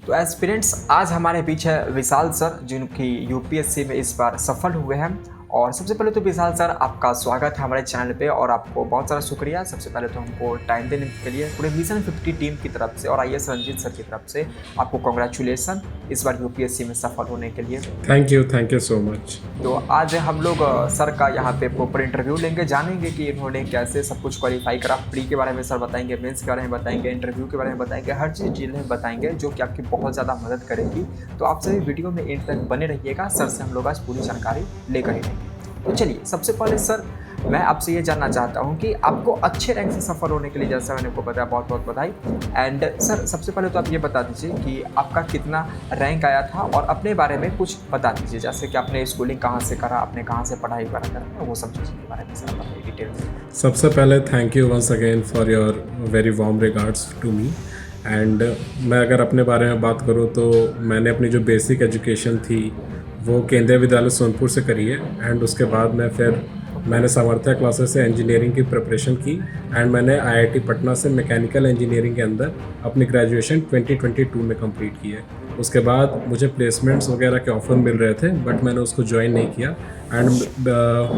तो एस्पिरेंट्स आज हमारे बीच है विशाल सर, जिनकी यूपीएससी में इस बार सफल हुए हैं। और सबसे पहले तो विशाल सर, आपका स्वागत है हमारे चैनल पे और आपको बहुत सारा शुक्रिया। सबसे पहले तो हमको टाइम देने के लिए पूरे मिशन 50 टीम की तरफ से और आईएएस रंजीत सर की तरफ से आपको कॉन्ग्रेचुलेसन इस बार यूपीएससी में सफल होने के लिए। Thank you so much. तो आज हम लोग सर का यहाँ पे प्रॉपर इंटरव्यू लेंगे, जानेंगे कि इन्होंने कैसे सब कुछ क्वालिफाई करा। प्री के बारे में सर बताएंगे, मेंस के बारे में बताएंगे, इंटरव्यू के बारे में बताएंगे, हर चीज़ जिन्हें बताएंगे जो कि आपकी बहुत ज़्यादा मदद करेगी। तो आप सभी वीडियो में एंड तक बने रहिएगा, सर से हम लोग आज पूरी जानकारी लेकर ही रहेंगे। तो चलिए, सबसे पहले सर मैं आपसे ये जानना चाहता हूँ कि आपको अच्छे रैंक से सफल होने के लिए, जैसा मैंने आपको बताया, बहुत बहुत बधाई। एंड सर सबसे पहले तो आप ये बता दीजिए कि आपका कितना रैंक आया था और अपने बारे में कुछ बता दीजिए, जैसे कि आपने स्कूलिंग कहाँ से करा, आपने कहाँ से पढ़ाई करा, वो सब चीज़ों के बारे में सर बताइए डिटेल में। सबसे पहले thank you once again for your very warm regards to me. And मैं अगर अपने बारे में बात करूँ तो मैंने अपनी जो बेसिक एजुकेशन थी वो केंद्रीय विद्यालय सोनपुर से करी है। एंड उसके बाद मैंने सामर्थ्य क्लासेस से इंजीनियरिंग की प्रिपरेशन की। एंड मैंने आईआईटी पटना से मैकेनिकल इंजीनियरिंग के अंदर अपनी ग्रेजुएशन 2022 में कंप्लीट की है। उसके बाद मुझे प्लेसमेंट्स वगैरह के ऑफ़र मिल रहे थे बट मैंने उसको ज्वाइन नहीं किया। एंड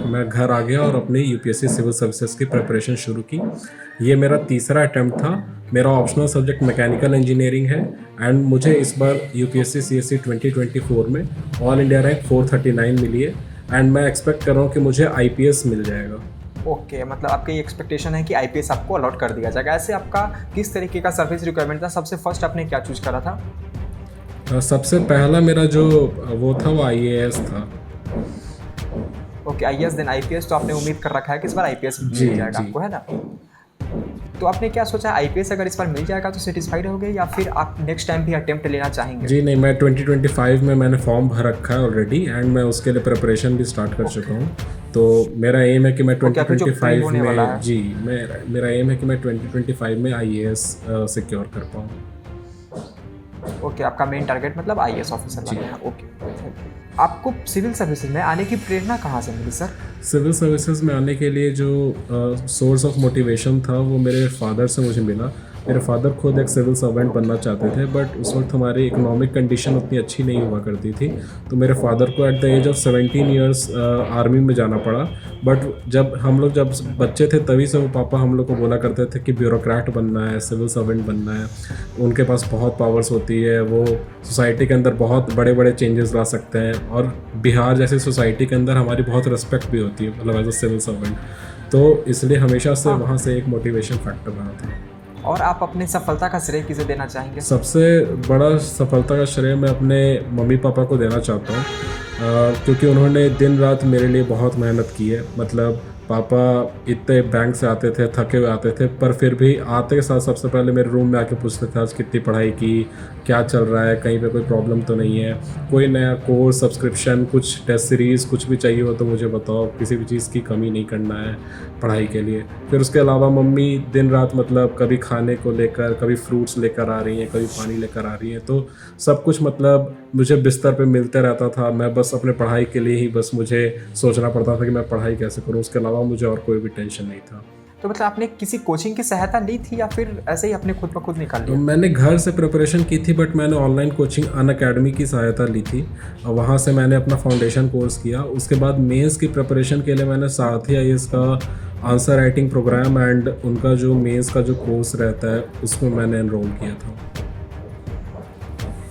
मैं घर आ गया और अपनी यूपीएससी सिविल सर्विसेज की प्रिपरेशन शुरू की। ये मेरा तीसरा अटैम्प्ट था। मेरा ऑप्शनल सब्जेक्ट मैकेनिकल इंजीनियरिंग है। एंड मुझे इस बार यूपीएससी सीएससी 2024 में ऑल इंडिया रैंक 439 मिली है। एंड मैं एक्सपेक्ट कर रहा हूँ कि मुझे आईपीएस मिल जाएगा। ओके, मतलब आपकी एक्सपेक्टेशन है कि आईपीएस आपको अलॉट कर दिया जाएगा। ऐसे आपका किस तरीके का सर्विस रिक्वायरमेंट था? सबसे फर्स्ट आपने क्या चूज करा था? सबसे पहला मेरा जो वो था वो आईएएस था। Okay, IAS then IPS. तो आपने उम्मीद कर रखा है कि इस बार आईपीएस जी, मिल जाएगा जी। आपको, है ना? तो आपने क्या सोचा, आईपीएस अगर इस बार मिल जाएगा तो सेटिस्फाइड होगे या फिर आप नेक्स्ट टाइम भी अटेम्प्ट लेना चाहेंगे? जी नहीं, मैं 2025 में मैंने फॉर्म भर रखा है ऑलरेडी। एंड मैं उसके लिए प्रिपरेशन भी स्टार्ट कर चुका हूँ। तो मेरा एम है कि मैं 2025 में मेरा एम है कि मैं 2025 में आईएएस सिक्योर कर पाऊँ। ओके, आपका मेन टारगेट मतलब आईएएस ऑफिसर बनना है। ओके, आपको सिविल सर्विसेज में आने की प्रेरणा कहाँ से मिली सर? सिविल सर्विसेज में आने के लिए जो सोर्स ऑफ मोटिवेशन था वो मेरे फादर से मुझे मिला। मेरे फादर खुद एक सिविल सर्वेंट बनना चाहते थे बट उस वक्त हमारी इकोनॉमिक कंडीशन उतनी अच्छी नहीं हुआ करती थी। तो मेरे फादर को at the age of 17 years army में जाना पड़ा। बट जब बच्चे थे तभी से वो पापा हम लोग को बोला करते थे कि ब्यूरोक्रेट बनना है, सिविल सर्वेंट बनना है। उनके पास बहुत पावर्स होती है, वो सोसाइटी के अंदर बहुत बड़े बड़े चेंजेस ला सकते हैं। और बिहार जैसी सोसाइटी के अंदर हमारी बहुत रिस्पेक्ट भी होती है, मतलब एज अ सिविल सर्वेंट। तो इसलिए हमेशा से वहाँ से एक मोटिवेशन फैक्टर रहा था। और आप अपनी सफलता का श्रेय किसे देना चाहेंगे? सबसे बड़ा सफलता का श्रेय मैं अपने मम्मी पापा को देना चाहता हूँ, क्योंकि उन्होंने दिन रात मेरे लिए बहुत मेहनत की है। मतलब पापा इतने बैंक से आते थे, थके हुए आते थे, पर फिर भी आते के साथ सबसे पहले मेरे रूम में आके पूछते थे आज कितनी पढ़ाई की, क्या चल रहा है, कहीं पे कोई प्रॉब्लम तो नहीं है, कोई नया कोर्स, सब्सक्रिप्शन, कुछ टेस्ट सीरीज़ कुछ भी चाहिए हो तो मुझे बताओ, किसी भी चीज़ की कमी नहीं करना है पढ़ाई के लिए। फिर उसके अलावा मम्मी दिन रात मतलब कभी खाने को लेकर, कभी फ्रूट्स लेकर आ रही हैं, कभी पानी लेकर आ रही हैं। तो सब कुछ मतलब मुझे बिस्तर पे मिलते रहता था। मैं बस अपने पढ़ाई के लिए ही बस मुझे सोचना पड़ता था कि मैं पढ़ाई कैसे करूँ। उसके अलावा मुझे और कोई भी टेंशन नहीं था। तो मतलब आपने किसी कोचिंग की सहायता ली थी या फिर ऐसे ही अपने खुद ब खुद निकाल लिया? मैंने घर से प्रिपरेशन की थी बट मैंने ऑनलाइन कोचिंग अनअकैडमी की सहायता ली थी और वहाँ से मैंने अपना फाउंडेशन कोर्स किया। उसके बाद मेंस की प्रिपरेशन के लिए मैंने सारथी आईएएस का आंसर राइटिंग प्रोग्राम एंड उनका जो मेंस का जो कोर्स रहता है उसमें मैंने एनरोल किया था।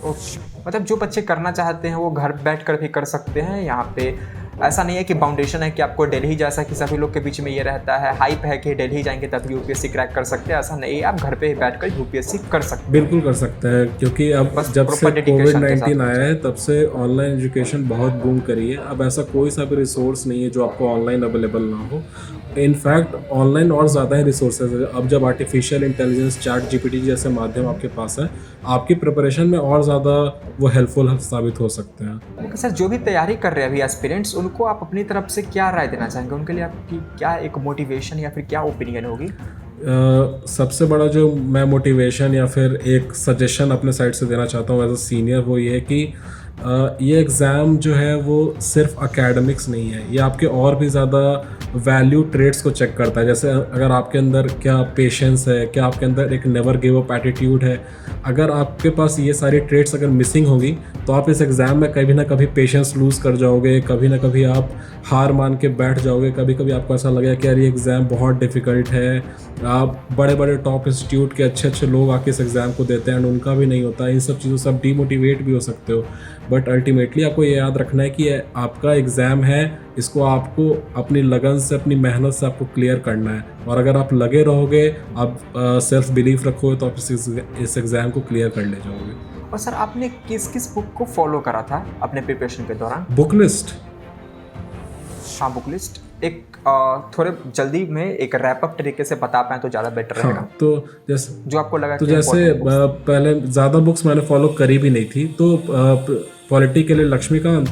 ओके, मतलब जो बच्चे करना चाहते हैं वो घर बैठकर भी कर सकते हैं। यहाँ पे ऐसा नहीं है कि बाउंडेशन है कि आपको दिल्ली जैसा कि सभी लोग के बीच में ये रहता है, हाइप है कि दिल्ली जाएंगे तब यूपीएससी क्रैक कर सकते हैं। ऐसा नहीं है, आप घर पे ही बैठकर यूपीएससी कर सकते हैं। बिल्कुल कर सकते हैं, क्योंकि अब बस जब से proper dedication के कोविड-19 साथ आया है तब से ऑनलाइन एजुकेशन बहुत बूम करी है। अब ऐसा कोई सा भी रिसोर्स नहीं है जो आपको ऑनलाइन अवेलेबल ना हो। इनफैक्ट ऑनलाइन और ज़्यादा ही रिसोर्सेज है। अब जब आर्टिफिशियल इंटेलिजेंस, चैट जीपीटी जैसे माध्यम आपके पास है, आपकी प्रिपरेशन में और ज़्यादा वो हेल्पफुल साबित हो सकते हैं। ओके सर, जो भी तैयारी कर रहे हैं अभी एस्पिरेंट्स, उनको आप अपनी तरफ से क्या राय देना चाहेंगे? उनके लिए आपकी क्या एक मोटिवेशन या फिर क्या ओपिनियन होगी? सबसे बड़ा जो मैं मोटिवेशन या फिर एक सजेशन अपने साइड से देना चाहता हूँ एज अ सीनियर, वो ये है कि ये एग्ज़ाम जो है वो सिर्फ एकेडमिक्स नहीं है, ये आपके और भी ज़्यादा वैल्यू ट्रेड्स को चेक करता है। जैसे अगर आपके अंदर क्या पेशेंस है, क्या आपके अंदर एक नेवर गिव अप एटीट्यूड है, अगर आपके पास ये सारी ट्रेड्स अगर मिसिंग होगी तो आप इस एग्ज़ाम में कभी ना कभी पेशेंस लूज़ कर जाओगे, कभी ना कभी आप हार मान के बैठ जाओगे, कभी कभी आपको ऐसा लगेगा कि यार ये एग्ज़ाम बहुत डिफ़िकल्ट है। आप बड़े बड़े टॉप इंस्टीट्यूट के अच्छे अच्छे लोग आके इस एग्ज़ाम को देते हैं एंड उनका भी नहीं होता। इन सब चीज़ों से आप डीमोटिवेट भी हो सकते हो, बट अल्टीमेटली आपको ये याद रखना है कि ये आपका एग्ज़ाम है, इसको आपको अपनी लगन से, अपनी मेहनत से आपको क्लियर करना है। और अगर आप लगे रहोगे, आप सेल्फ बिलीफ रखोगे, तो आप इस एग्ज़ाम को क्लियर कर ले जाओगे। और सर आपने किस किस बुक को फॉलो करा था अपने प्रिपरेशन के दौरान? बुक लिस्ट, हाँ बुक लिस्ट एक थोड़े जल्दी में एक रैप अप तरीके से बता पाएँ तो ज़्यादा बेटर रहेगा। हाँ, तो जैसे जो आपको लगा तो कि जैसे important books। पहले ज़्यादा बुक्स मैंने फॉलो करी भी नहीं थी, तो पॉलिटी के लिए लक्ष्मीकांत,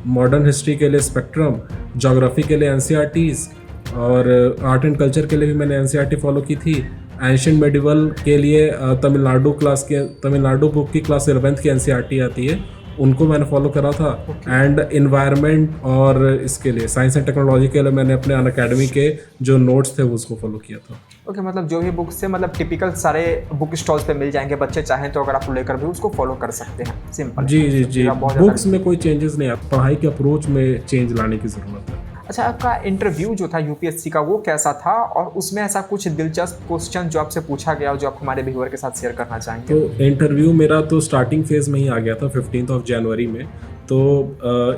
मॉडर्न हिस्ट्री के लिए स्पेक्ट्रम, ज्योग्राफी के लिए एनसीईआरटीज़, और आर्ट एंड कल्चर के लिए भी मैंने एनसीईआरटी फॉलो की थी। एंशिएंट मेडिवल के लिए तमिलनाडु बुक की क्लास 11th की एनसीईआरटी आती है, उनको मैंने फॉलो करा था। एंड इन्वायरमेंट और इसके लिए साइंस एंड टेक्नोलॉजी के लिए मैंने अपने अनअकैडमी के जो नोट्स थे वो उसको फॉलो किया था। ओके, मतलब जो भी बुक्स से मतलब टिपिकल सारे बुक स्टॉल्स पे मिल जाएंगे, बच्चे चाहें तो अगर आप लेकर भी उसको फॉलो कर सकते हैं। सिंपल। जी जी जी, बहुत ज़्यादा- बुक्स में कोई चेंजेस नहीं है, पढ़ाई के अप्रोच में चेंज लाने की ज़रूरत है। अच्छा, आपका इंटरव्यू जो था यूपीएससी का वो कैसा था, और उसमें ऐसा कुछ दिलचस्प क्वेश्चन जो आपसे पूछा गया जो आप हमारे व्यूअर के साथ शेयर करना चाहेंगे? तो इंटरव्यू मेरा तो स्टार्टिंग फेज़ में ही आ गया था 15 जनवरी में। तो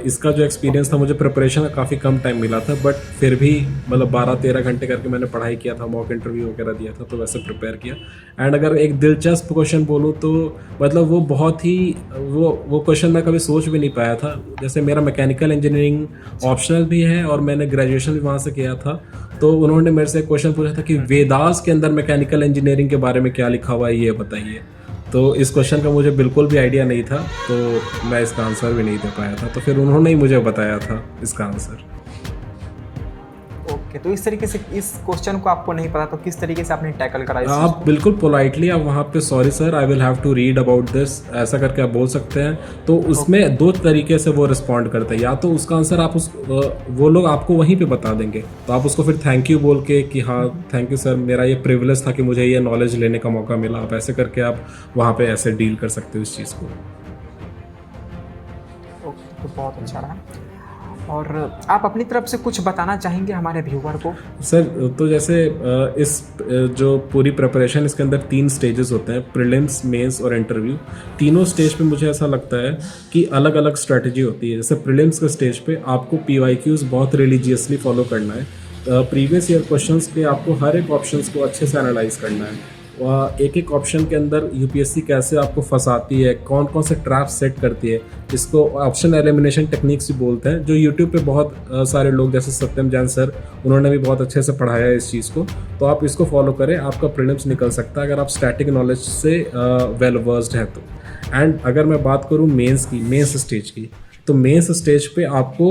इसका जो एक्सपीरियंस था, मुझे प्रिपरेशन का काफ़ी कम टाइम मिला था, बट फिर भी मतलब 12-13 घंटे करके मैंने पढ़ाई किया था, मॉक इंटरव्यू वगैरह दिया था, तो वैसे प्रिपेयर किया। एंड अगर एक दिलचस्प क्वेश्चन बोलूँ तो मतलब वो बहुत ही वो क्वेश्चन मैं कभी सोच भी नहीं पाया था। जैसे मेरा मैकेनिकल इंजीनियरिंग ऑप्शनल भी है और मैंने ग्रेजुएशन भी वहाँ से किया था, तो उन्होंने मेरे से एक क्वेश्चन पूछा था कि वेदास के अंदर मैकेनिकल इंजीनियरिंग के बारे में क्या लिखा हुआ है, ये बताइए। तो इस क्वेश्चन का मुझे बिल्कुल भी आइडिया नहीं था, तो मैं इसका आंसर भी नहीं दे पाया था, तो फिर उन्होंने ही मुझे बताया था इसका आंसर। ओके, तो इस तरीके से इस क्वेश्चन को आपको नहीं पता तो किस तरीके से आपने टैकल करा इस चीज़ आप को? बिल्कुल पोलाइटली आप वहाँ पे sorry sir I will have to read about this ऐसा करके आप बोल सकते हैं। तो उसमें दो तरीके से वो रिस्पॉन्ड करते हैं, या तो उसका आंसर आप वो लोग आपको वहीं पे बता देंगे, तो आप उसको फिर थैंक यू बोल के कि हाँ थैंक यू सर, मेरा ये प्रिविलेज था कि मुझे ये नॉलेज लेने का मौका मिला, आप ऐसे करके आप वहाँ पे ऐसे डील कर सकते हो इस चीज़ को। ओके, तो बहुत अच्छा रहा। और आप अपनी तरफ से कुछ बताना चाहेंगे हमारे व्यूअर को? सर तो जैसे जो पूरी प्रिपरेशन, इसके अंदर 3 स्टेजेस होते हैं, प्रीलिम्स, मेंस और इंटरव्यू। तीनों स्टेज पे मुझे ऐसा लगता है कि अलग अलग स्ट्रेटजी होती है। जैसे प्रीलिम्स के स्टेज पे आपको PYQs बहुत रिलीजियसली फॉलो करना है। प्रीवियस ईयर क्वेश्चंस के आपको हर एक ऑप्शंस को अच्छे से एनालाइज करना है। एक एक ऑप्शन के अंदर यूपीएससी कैसे आपको फंसाती है, कौन कौन से ट्रैप सेट करती है, इसको ऑप्शन एलिमिनेशन टेक्निक्स भी बोलते हैं, जो यूट्यूब पे बहुत सारे लोग जैसे सत्यम जैन सर, उन्होंने भी बहुत अच्छे से पढ़ाया है इस चीज़ को। तो आप इसको फॉलो करें, आपका प्रीलिम्स निकल सकता है अगर आप स्टैटिक नॉलेज से वेल वर्स्ड है तो। एंड अगर मैं बात करूँ मेंस स्टेज की, तो मेंस स्टेज पे आपको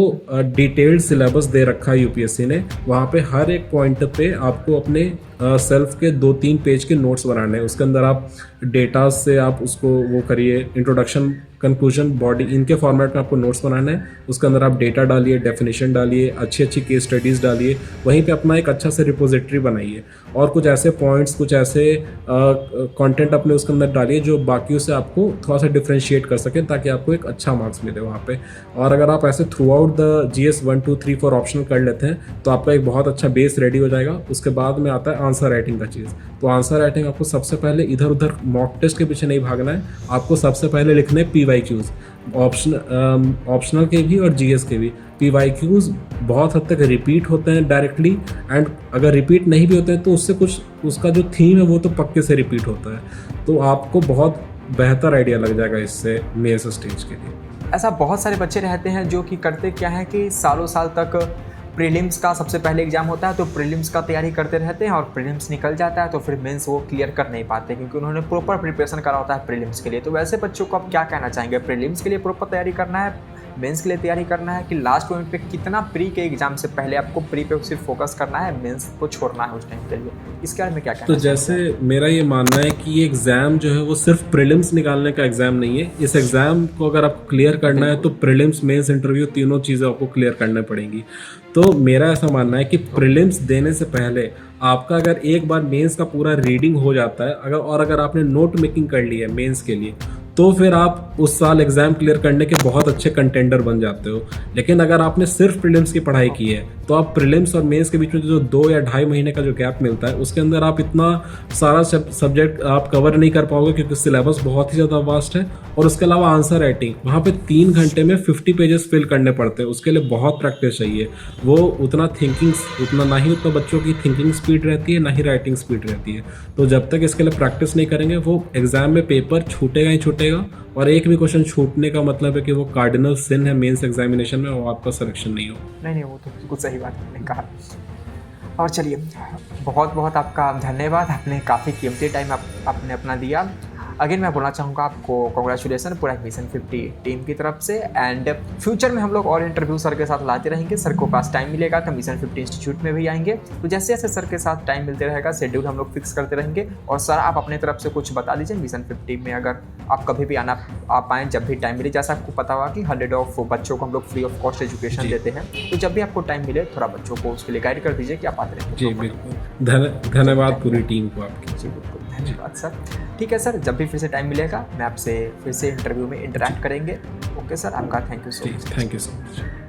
डिटेल्ड सिलेबस दे रखा है यूपीएससी ने। वहाँ पे हर एक पॉइंट पे आपको अपने सेल्फ के 2-3 पेज के नोट्स बनाने हैं। उसके अंदर आप डेटा से आप उसको वो करिए, इंट्रोडक्शन, कंक्लूजन, बॉडी, इनके फॉर्मेट में आपको नोट्स बनाना है। उसके अंदर आप डेटा डालिए, डेफिनेशन डालिए, अच्छी अच्छी केस स्टडीज़ डालिए, वहीं पे अपना एक अच्छा से रिपोजिटरी बनाइए और कुछ ऐसे पॉइंट्स, कुछ ऐसे कंटेंट अपने उसके अंदर डालिए जो बाकियों से आपको थोड़ा सा डिफ्रेंशिएट कर सकें, ताकि आपको एक अच्छा मार्क्स मिले वहाँ पे। और अगर आप ऐसे through out the GS 1, 2, 3, 4 optional कर लेते हैं तो आपका एक बहुत अच्छा बेस रेडी हो जाएगा। उसके बाद में आता है आंसर राइटिंग का चीज़। तो आंसर राइटिंग आपको सबसे पहले इधर उधर मॉक टेस्ट के पीछे नहीं भागना है, आपको सबसे पहले लिखने PYQs, ऑप्शनल के भी और GS के भी। PYQs बहुत हद तक रिपीट होते हैं डायरेक्टली, एंड अगर रिपीट नहीं भी होते हैं तो उससे कुछ उसका जो थीम है वो तो पक्के से रिपीट होता है। तो आपको बहुत बेहतर आइडिया लग जाएगा इससे मेंस स्टेज के लिए। ऐसा बहुत सारे बच्चे रहते हैं जो कि करते क्या है कि सालों साल तक प्रीलिम्स का सबसे पहले एग्जाम होता है तो प्रीलिम्स का तैयारी करते रहते हैं, और प्रीलिम्स निकल जाता है तो फिर मेंस वो क्लियर कर नहीं पाते क्योंकि उन्होंने प्रॉपर प्रिपरेशन करा होता है प्रीलिम्स के लिए। तो वैसे बच्चों को आप क्या कहना चाहेंगे? प्रीलिम्स के लिए प्रॉपर तैयारी करना है मेंस के लिए तैयारी करना है कि लास्ट मोमेंट पे कितना प्री के एग्जाम से पहले आपको प्री पे सिर्फ फोकस करना है, मेंस को छोड़ना है उस टाइम के लिए? इसके बारे में क्या कहना तो जैसे मेरा ये मानना है कि ये एग्ज़ाम जो है वो सिर्फ प्रीलिम्स निकालने का एग्ज़ाम नहीं है। इस एग्ज़ाम को अगर आपको क्लियर करना है तो प्रीलिम्स, मेंस, इंटरव्यू तीनों चीज़ें आपको क्लियर करना पड़ेंगी। तो मेरा ऐसा मानना है कि प्रीलिम्स देने से पहले आपका अगर एक बार मेंस का पूरा रीडिंग हो जाता है, अगर आपने नोट मेकिंग कर ली है मेंस के लिए, तो फिर आप उस साल एग्ज़ाम क्लियर करने के बहुत अच्छे कंटेंडर बन जाते हो। लेकिन अगर आपने सिर्फ प्रीलिम्स की पढ़ाई की है तो आप प्रीलिम्स और मेंस के बीच में जो 2 या ढाई महीने का जो गैप मिलता है उसके अंदर आप इतना सारा सब्जेक्ट आप कवर नहीं कर पाओगे, क्योंकि सिलेबस बहुत ही ज़्यादा वास्ट है। और उसके अलावा आंसर राइटिंग, वहाँ पे 3 घंटे में 50 पेजेस फिल करने पड़ते हैं। उसके लिए बहुत प्रैक्टिस चाहिए। वो उतना ना ही उतना बच्चों की थिंकिंग स्पीड रहती है, ना ही राइटिंग स्पीड रहती है। तो जब तक इसके लिए प्रैक्टिस नहीं करेंगे वो एग्ज़ाम में पेपर छूटेगा ही छूटेगा। और एक भी क्वेश्चन छूटने का मतलब है कि वो कार्डिनल सिन है मेंस एग्जामिनेशन में, वो आपका सिलेक्शन नहीं हो। नहीं, वो तो बिल्कुल सही बात आपने कहा। और चलिए, बहुत बहुत आपका धन्यवाद, आपने काफ़ी कीमती टाइम आपने अपना दिया। अगेन मैं बोलना चाहूँगा आपको कॉन्ग्रेचुलेसन पूरा मिशन 50 टीम की तरफ से। एंड फ्यूचर में हम लोग और इंटरव्यू सर के साथ लाते रहेंगे। सर को पास टाइम मिलेगा तो मिशन 50 इंस्टीट्यूट में भी आएंगे। तो जैसे जैसे सर के साथ टाइम मिलते रहेगा शेड्यूल हम लोग फिक्स करते रहेंगे। और सर आप अपने तरफ से कुछ बता दीजिए मिशन 50 में, अगर आप कभी भी आ पाएँ, जब भी टाइम मिले। जैसा आपको पता होगा कि 100 ऑफ बच्चों को हम लोग फ्री ऑफ कॉस्ट एजुकेशन देते हैं, तो जब भी आपको टाइम मिले थोड़ा बच्चों को उसके लिए गाइड कर दीजिए कि आप आते रहेंगे। जी बिल्कुल, धन्यवाद पूरी टीम को आपकी। जी बिल्कुल, धन्यवाद सर। ठीक है सर, जब भी फिर से टाइम मिलेगा मैं आपसे फिर से इंटरव्यू में इंटरेक्ट करेंगे। ओके सर, आपका thank you so much. Thank you so much.